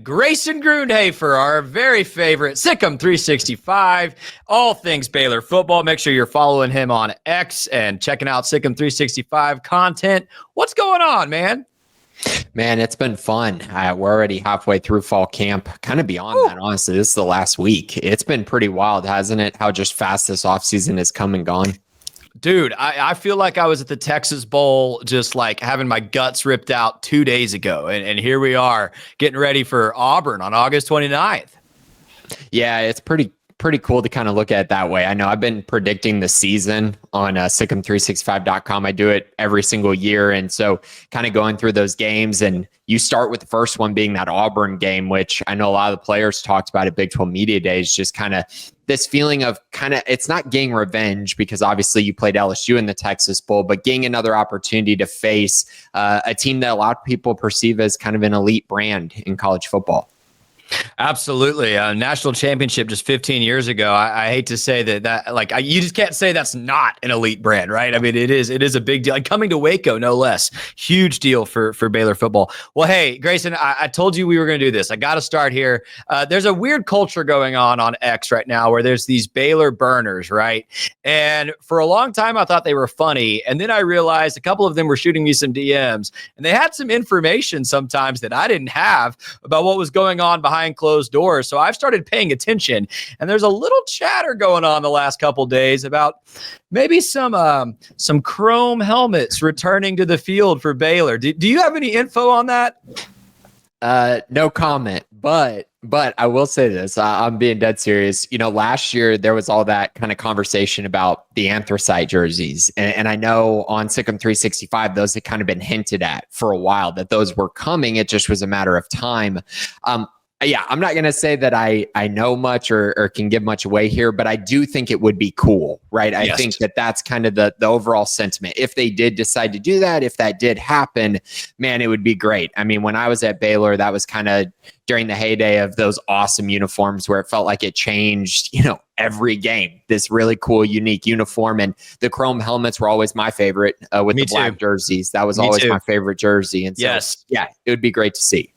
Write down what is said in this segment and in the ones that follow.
Grayson Grundhoefer, our very favorite Sikkim 365, all things Baylor football. Make sure you're following him on X and checking out Sikkim 365 content. What's going on, man? Man, it's been fun. We're already halfway through fall camp, kind of beyond that, honestly. This is the last week. It's been pretty wild, hasn't it? How just fast this offseason has come and gone. Dude, I feel like I was at the Texas Bowl just like having my guts ripped out 2 days ago. And here we are getting ready for Auburn on August 29th. Yeah, it's pretty cool to kind of look at it that way. I know I've been predicting the season on Sikkim365.com. I do it every single year. And so kind of going through those games, and you start with the first one being that Auburn game, which I know a lot of the players talked about at Big 12 Media Days, just kind of this feeling of it's not getting revenge because obviously you played LSU in the Texas Bowl, but getting another opportunity to face a team that a lot of people perceive as kind of an elite brand in college football. Absolutely. National championship just 15 years ago. I hate to say that you just can't say that's not an elite brand, right? I mean, it is a big deal. And coming to Waco, no less. Huge deal for Baylor football. Well, hey, Grayson, I told you we were going to do this. I got to start here. There's a weird culture going on X right now where there's these Baylor burners, right? And for a long time, I thought they were funny. And then I realized a couple of them were shooting me some DMs, and they had some information sometimes that I didn't have about what was going on behind closed doors. So I've started paying attention, and there's a little chatter going on the last couple days about maybe some chrome helmets returning to the field for Baylor. Do you have any info on that? No comment, but I will say this. I'm being dead serious. You know, last year there was all that kind of conversation about the anthracite jerseys. And I know on Sikkim 365, those had kind of been hinted at for a while that those were coming. It just was a matter of time. Yeah, I'm not going to say that I know much or can give much away here, but I do think it would be cool, right? I think that's kind of the overall sentiment. If they did decide to do that, if that did happen, man, it would be great. I mean, when I was at Baylor, that was kind of during the heyday of those awesome uniforms where it felt like it changed, every game, this really cool, unique uniform. And the chrome helmets were always my favorite with the black jerseys. That was always my favorite jersey. And so, yeah, it would be great to see.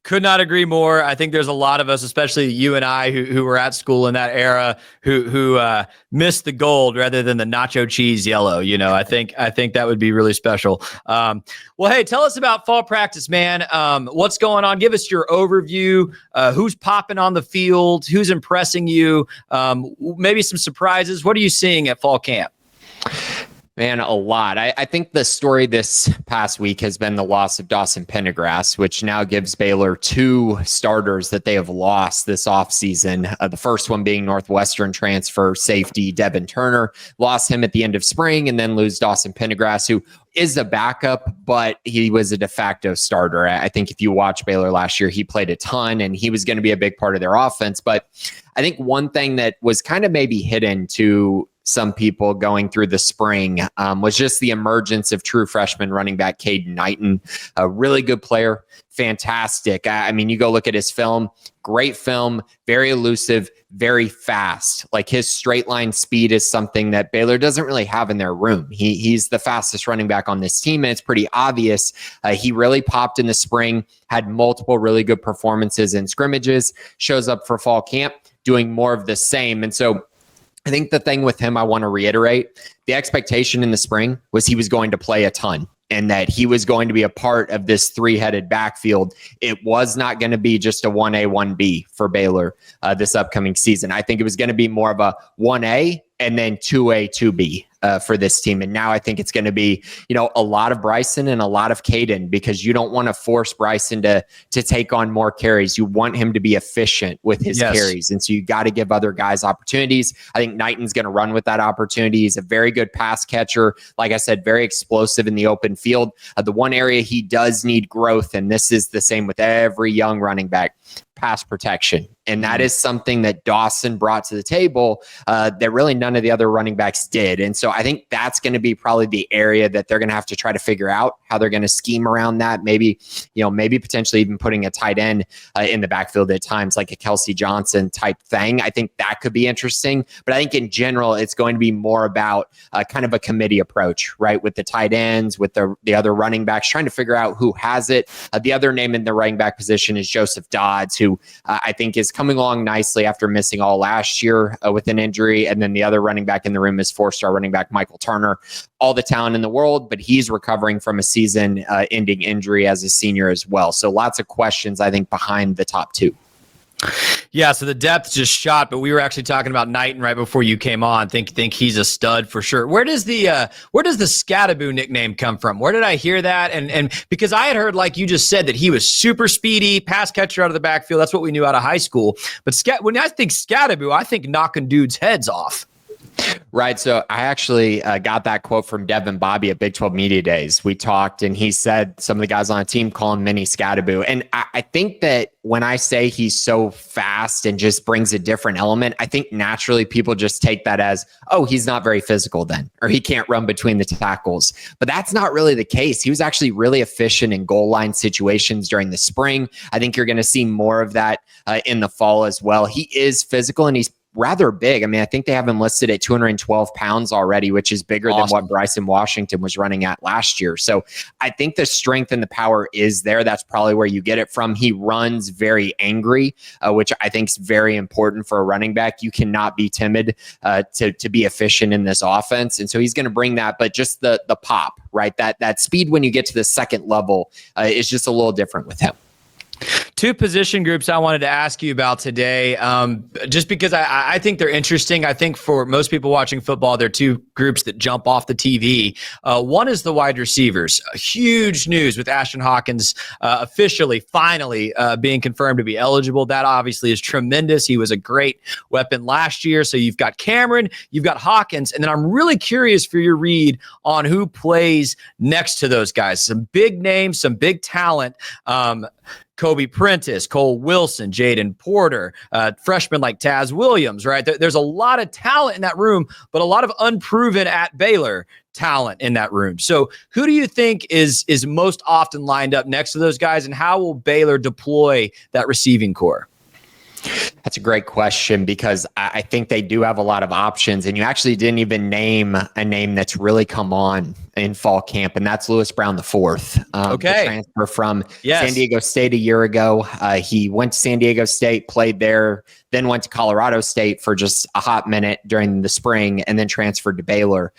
Could not agree more. I think there's a lot of us, especially you and I, who were at school in that era, who missed the gold rather than the nacho cheese yellow. I think that would be really special. Well, hey, tell us about fall practice, man. What's going on? Give us your overview. Who's popping on the field? Who's impressing you? Maybe some surprises. What are you seeing at fall camp? Man, a lot. I think the story this past week has been the loss of Dawson Pendergrass, which now gives Baylor two starters that they have lost this offseason. The first one being Northwestern transfer safety Devin Turner. Lost him at the end of spring, and then lose Dawson Pendergrass, who is a backup, but he was a de facto starter. I think if you watch Baylor last year, he played a ton, and he was going to be a big part of their offense. But I think one thing that was kind of maybe hidden to some people going through the spring was just the emergence of true freshman running back Caden Knighton, a really good player, fantastic. I mean, you go look at his film, great film, very elusive, very fast. Like his straight line speed is something that Baylor doesn't really have in their room. He's the fastest running back on this team, and it's pretty obvious. He really popped in the spring, had multiple really good performances in scrimmages, shows up for fall camp, doing more of the same. And so I think the thing with him, I want to reiterate, the expectation in the spring was he was going to play a ton and that he was going to be a part of this three-headed backfield. It was not going to be just a 1A, 1B for Baylor this upcoming season. I think it was going to be more of a 1A and then 2A, 2B for this team. And now I think it's going to be, a lot of Bryson and a lot of Caden, because you don't want to force Bryson to take on more carries. You want him to be efficient with his carries. And so you got to give other guys opportunities. I think Knighton's going to run with that opportunity. He's a very good pass catcher. Like I said, very explosive in the open field. The one area he does need growth, and this is the same with every young running back, pass protection. And that is something that Dawson brought to the table that really none of the other running backs did. And so I think that's going to be probably the area that they're going to have to try to figure out how they're going to scheme around that. Maybe potentially even putting a tight end in the backfield at times, like a Kelsey Johnson type thing. I think that could be interesting. But I think in general, it's going to be more about kind of a committee approach, right? With the tight ends, with the other running backs, trying to figure out who has it. The other name in the running back position is Joseph Dodds, who I think is coming along nicely after missing all last year with an injury. And then the other running back in the room is 4-star running back Michael Turner. All the talent in the world, but he's recovering from a season-ending injury as a senior as well. So lots of questions, I think, behind the top two. Yeah, so the depth just shot, but we were actually talking about Knighton right before you came on. Think he's a stud for sure. Where does the Scattaboo nickname come from? Where did I hear that? And because I had heard, like you just said, that he was super speedy, pass catcher out of the backfield. That's what we knew out of high school. But when I think Scattaboo, I think knocking dudes' heads off. Right. So I actually got that quote from Devin Bobby at Big 12 Media Days. We talked and he said some of the guys on the team call him Mini Scattaboo. And I think that when I say he's so fast and just brings a different element, I think naturally people just take that as, oh, he's not very physical then, or he can't run between the tackles. But that's not really the case. He was actually really efficient in goal line situations during the spring. I think you're going to see more of that in the fall as well. He is physical and he's rather big. I mean, I think they have him listed at 212 pounds already, which is bigger than what Bryson Washington was running at last year. So I think the strength and the power is there. That's probably where you get it from. He runs very angry, which I think is very important for a running back. You cannot be timid to be efficient in this offense. And so he's going to bring that, but just the pop, right? That speed when you get to the second level is just a little different with him. Two position groups I wanted to ask you about today, just because I think they're interesting. I think for most people watching football, there are two groups that jump off the TV. One is the wide receivers. Huge news with Ashton Hawkins finally being confirmed to be eligible. That obviously is tremendous. He was a great weapon last year. So you've got Cameron, you've got Hawkins, and then I'm really curious for your read on who plays next to those guys. Some big names, some big talent. Kobe Prentice, Cole Wilson, Jaden Porter, freshmen like Taz Williams, right? There's a lot of talent in that room, but a lot of unproven at Baylor talent in that room. So who do you think is most often lined up next to those guys, and how will Baylor deploy that receiving core? That's a great question, because I think they do have a lot of options, and you actually didn't even name a name that's really come on in fall camp, and that's Lewis Brown IV. The transfer from San Diego State a year ago. He went to San Diego State, played there, then went to Colorado State for just a hot minute during the spring, and then transferred to Baylor.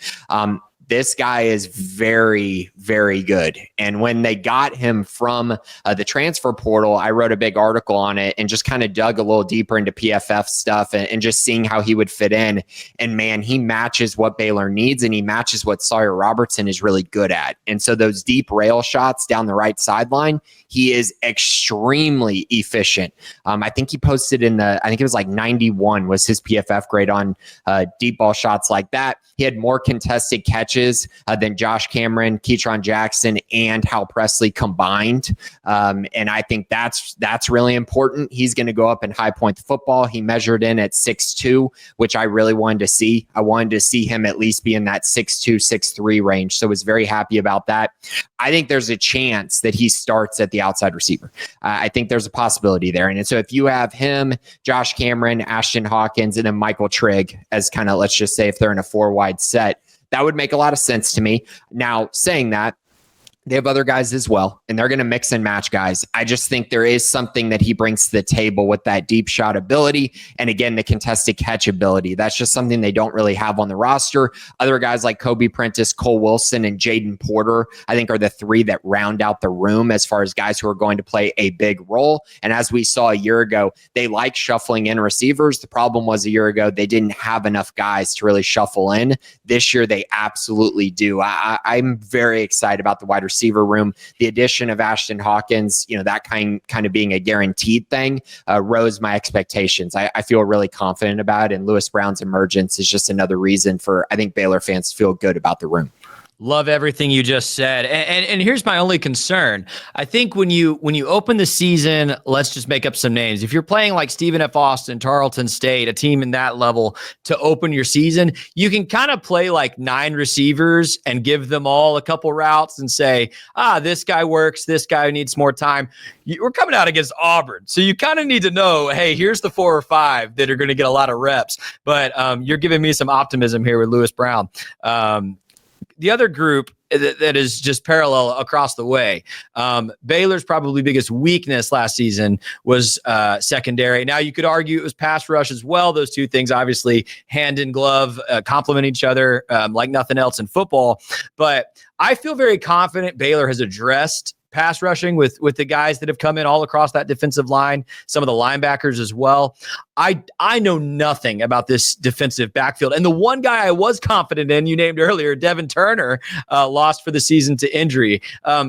This guy is very, very good. And when they got him from the transfer portal, I wrote a big article on it and just kind of dug a little deeper into PFF stuff and just seeing how he would fit in. And man, he matches what Baylor needs, and he matches what Sawyer Robertson is really good at. And so those deep rail shots down the right sideline, he is extremely efficient. I think he posted I think it was like 91 was his PFF grade on deep ball shots like that. He had more contested catches than Josh Cameron, Keetron Jackson, and Hal Presley combined. And I think that's really important. He's going to go up and high point the football. He measured in at 6'2", which I really wanted to see. I wanted to see him at least be in that 6'2", 6'3" range. So I was very happy about that. I think there's a chance that he starts at the outside receiver. I think there's a possibility there. And so if you have him, Josh Cameron, Ashton Hawkins, and then Michael Trigg as kind of, let's just say if they're in a 4-wide set, that would make a lot of sense to me. Now, saying that, they have other guys as well, and they're going to mix and match guys. I just think there is something that he brings to the table with that deep shot ability, and again, the contested catch ability. That's just something they don't really have on the roster. Other guys like Kobe Prentice, Cole Wilson, and Jaden Porter, I think, are the three that round out the room as far as guys who are going to play a big role. And as we saw a year ago, they like shuffling in receivers. The problem was a year ago, they didn't have enough guys to really shuffle in. This year, they absolutely do. I'm very excited about the wide receiver room. The addition of Ashton Hawkins, that kind of being a guaranteed thing, rose my expectations. I feel really confident about it, and Lewis Brown's emergence is just another reason for, I think, Baylor fans to feel good about the room. Love everything you just said. And here's my only concern. I think when you open the season, let's just make up some names. If you're playing like Stephen F. Austin, Tarleton State, a team in that level to open your season, you can kind of play like 9 receivers and give them all a couple routes and say, this guy works, this guy needs more time. We're coming out against Auburn. So you kind of need to know, hey, here's the 4 or 5 that are going to get a lot of reps. But you're giving me some optimism here with Lewis Brown. The other group that is just parallel across the way. Baylor's probably biggest weakness last season was secondary. Now you could argue it was pass rush as well. Those two things obviously hand in glove, complement each other like nothing else in football. But I feel very confident Baylor has addressed pass rushing with the guys that have come in all across that defensive line, some of the linebackers as well. I know nothing about this defensive backfield. And the one guy I was confident in, you named earlier, Devin Turner, lost for the season to injury.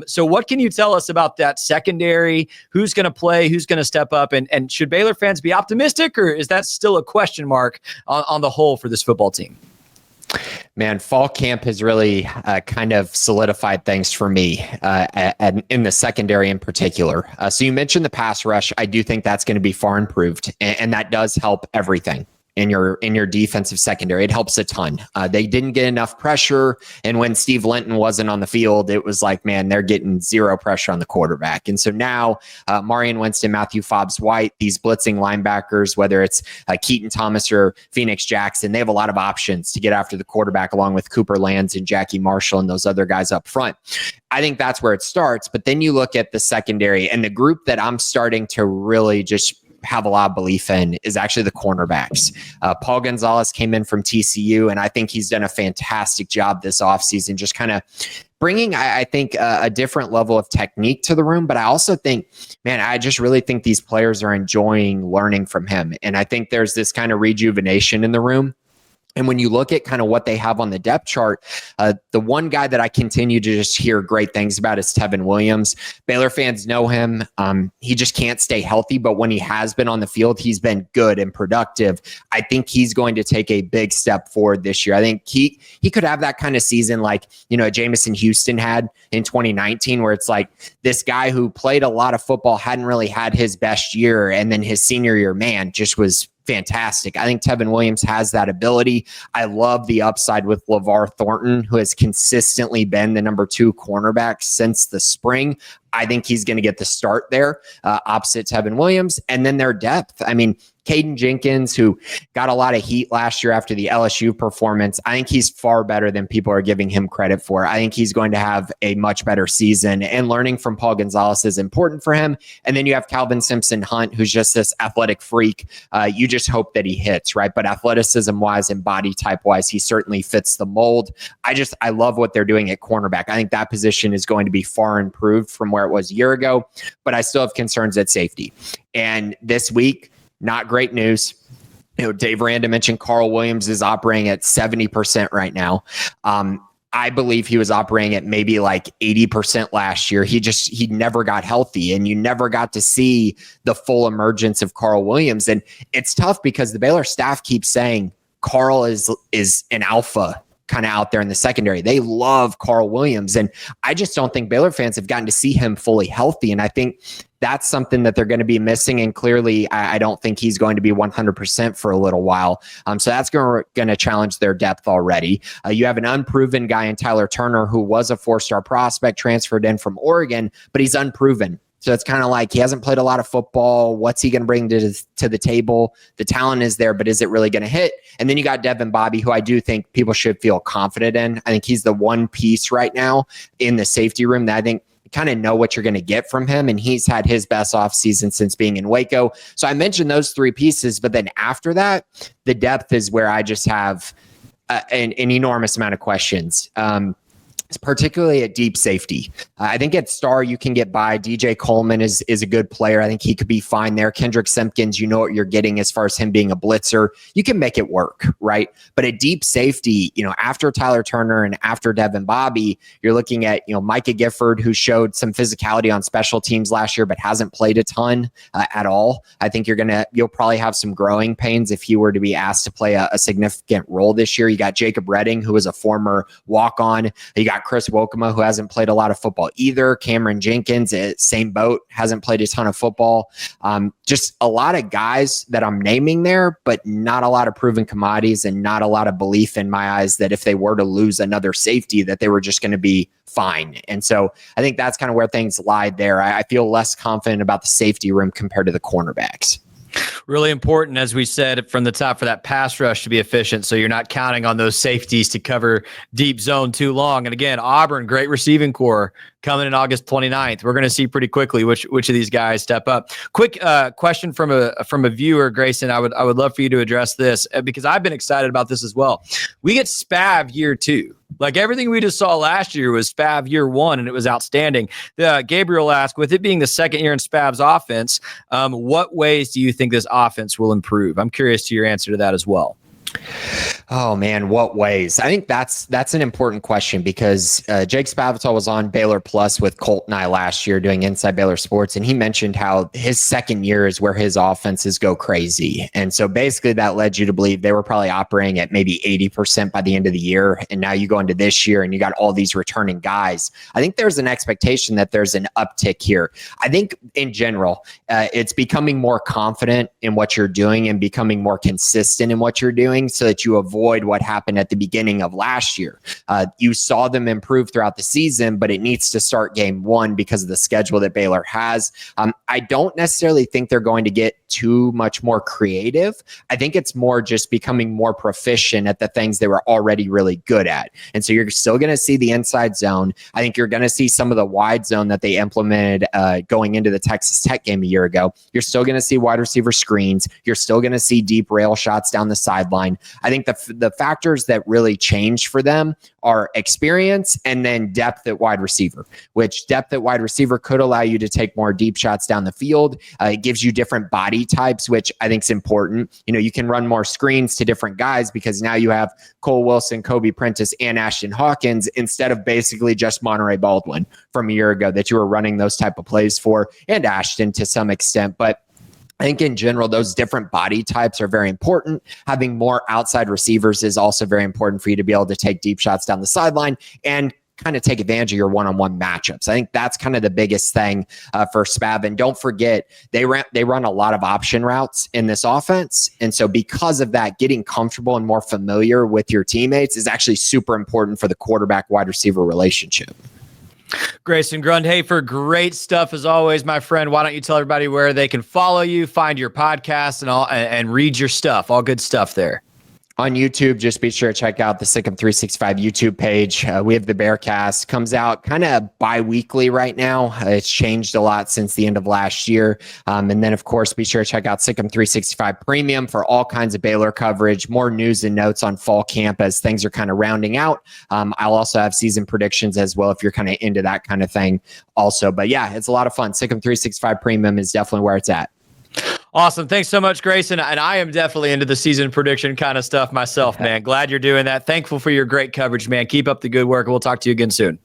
So what can you tell us about that secondary? Who's going to play? Who's going to step up? And should Baylor fans be optimistic, or is that still a question mark on the whole for this football team? Man, fall camp has really kind of solidified things for me and in the secondary in particular. So you mentioned the pass rush. I do think that's going to be far improved, and that does help everything in your defensive secondary. It helps a ton. They didn't get enough pressure, and when Steve Linton wasn't on the field, it was like, man, they're getting zero pressure on the quarterback. And so now Marion Winston, Matthew Fobbs-White, these blitzing linebackers, whether it's Keaton Thomas or Phoenix Jackson, they have a lot of options to get after the quarterback, along with Cooper Lands and Jackie Marshall and those other guys up front. I think that's where it starts. But then you look at the secondary, and the group that I'm starting to really just have a lot of belief in is actually the cornerbacks. Paul Gonzalez came in from TCU, and I think he's done a fantastic job this offseason, just kind of bringing, I think, a different level of technique to the room. But I also think, man, I just really think these players are enjoying learning from him. And I think there's this kind of rejuvenation in the room. And when you look at kind of what they have on the depth chart, the one guy that I continue to just hear great things about is Tevin Williams. Baylor fans know him. He just can't stay healthy, but when he has been on the field, he's been good and productive. I think he's going to take a big step forward this year. I think he could have that kind of season like, Jamison Houston had in 2019, where it's like this guy who played a lot of football hadn't really had his best year, and then his senior year, man, just was fantastic. I think Tevin Williams has that ability. I love the upside with LeVar Thornton, who has consistently been the number 2 cornerback since the spring. I think he's going to get the start there opposite Tevin Williams. And then their depth. I mean, Caden Jenkins, who got a lot of heat last year after the LSU performance, I think he's far better than people are giving him credit for. I think he's going to have a much better season, and learning from Paul Gonzalez is important for him. And then you have Calvin Simpson-Hunt, who's just this athletic freak. You just hope that he hits, right? But athleticism-wise and body type-wise, he certainly fits the mold. I love what they're doing at cornerback. I think that position is going to be far improved from where it was a year ago, but I still have concerns at safety. And this week, not great news. Dave Randa mentioned Carl Williams is operating at 70% right now. I believe he was operating at maybe like 80% last year. He never got healthy, and you never got to see the full emergence of Carl Williams. And it's tough because the Baylor staff keeps saying Carl is an alpha kind of out there in the secondary. They love Carl Williams, and I just don't think Baylor fans have gotten to see him fully healthy. And I think that's something that they're going to be missing. And clearly, I don't think he's going to be 100% for a little while. So that's going to challenge their depth already. You have an unproven guy in Tyler Turner, who was a 4-star prospect, transferred in from Oregon, but he's unproven. So it's kind of like he hasn't played a lot of football. What's he going to bring to the table? The talent is there, but is it really going to hit? And then you got Devin Bobby, who I do think people should feel confident in. I think he's the one piece right now in the safety room that I think kind of know what you're going to get from him. And he's had his best offseason since being in Waco. So I mentioned those 3 pieces, but then after that, the depth is where I just have an enormous amount of questions. Particularly at deep safety. I think at star you can get by. DJ Coleman is a good player. I think he could be fine there. Kendrick Simpkins, you know what you're getting as far as him being a blitzer. You can make it work, right? But at deep safety, after Tyler Turner and after Devin Bobby, you're looking at, Micah Gifford, who showed some physicality on special teams last year, but hasn't played a ton at all. I think you'll probably have some growing pains if he were to be asked to play a significant role this year. You got Jacob Redding, who was a former walk-on. You got got Chris Wokema, who hasn't played a lot of football either. Cameron Jenkins, same boat, hasn't played a ton of football. Just a lot of guys that I'm naming there, but not a lot of proven commodities and not a lot of belief in my eyes that if they were to lose another safety, that they were just going to be fine. And so I think that's kind of where things lied there. I feel less confident about the safety room compared to the cornerbacks. Really important, as we said from the top, for that pass rush to be efficient. So you're not counting on those safeties to cover deep zone too long. And again, Auburn, great receiving core coming in August 29th. We're going to see pretty quickly which of these guys step up. Quick question from a viewer, Grayson. I would love for you to address this because I've been excited about this as well. We get SPAV year 2. Like everything we just saw last year was SPAV year 1, and it was outstanding. Gabriel asked, with it being the second year in SPAV's offense, what ways do you think this offense will improve? I'm curious to your answer to that as well. Oh man, what ways? I think that's an important question because Jake Spavital was on Baylor Plus with Colt and I last year doing Inside Baylor Sports, and he mentioned how his second year is where his offenses go crazy. And so basically that led you to believe they were probably operating at maybe 80% by the end of the year. And now you go into this year and you got all these returning guys. I think there's an expectation that there's an uptick here. I think in general, it's becoming more confident in what you're doing and becoming more consistent in what you're doing so that you avoid what happened at the beginning of last year. You saw them improve throughout the season, but it needs to start game 1 because of the schedule that Baylor has. I don't necessarily think they're going to get too much more creative. I think it's more just becoming more proficient at the things they were already really good at. And so you're still going to see the inside zone. I think you're going to see some of the wide zone that they implemented going into the Texas Tech game a year ago. You're still going to see wide receiver screens. You're still going to see deep rail shots down the sideline. I think the factors that really change for them are experience and then depth at wide receiver, which depth at wide receiver could allow you to take more deep shots down the field. It gives you different body types, which I think is important. You know, you can run more screens to different guys because now you have Cole Wilson, Kobe Prentice, and Ashton Hawkins instead of basically just Monterey Baldwin from a year ago that you were running those type of plays for, and Ashton to some extent. But I think in general, those different body types are very important. Having more outside receivers is also very important for you to be able to take deep shots down the sideline and kind of take advantage of your one-on-one matchups. I think that's kind of the biggest thing for SPAV. And don't forget, they run a lot of option routes in this offense. And so because of that, getting comfortable and more familiar with your teammates is actually super important for the quarterback-wide receiver relationship. Grayson Grundhoefer, great stuff as always, my friend. Why don't you tell everybody where they can follow you, find your podcast, and read your stuff? All good stuff there. On YouTube, just be sure to check out the Sikkim 365 YouTube page. We have the Bearcast. Comes out kind of bi-weekly right now. It's changed a lot since the end of last year. And then, of course, be sure to check out Sikkim 365 Premium for all kinds of Baylor coverage, more news and notes on fall camp as things are kind of rounding out. I'll also have season predictions as well if you're kind of into that kind of thing also. But yeah, it's a lot of fun. Sikkim 365 Premium is definitely where it's at. Awesome. Thanks so much, Grayson. And I am definitely into the season prediction kind of stuff myself, man. Glad you're doing that. Thankful for your great coverage, man. Keep up the good work. We'll talk to you again soon.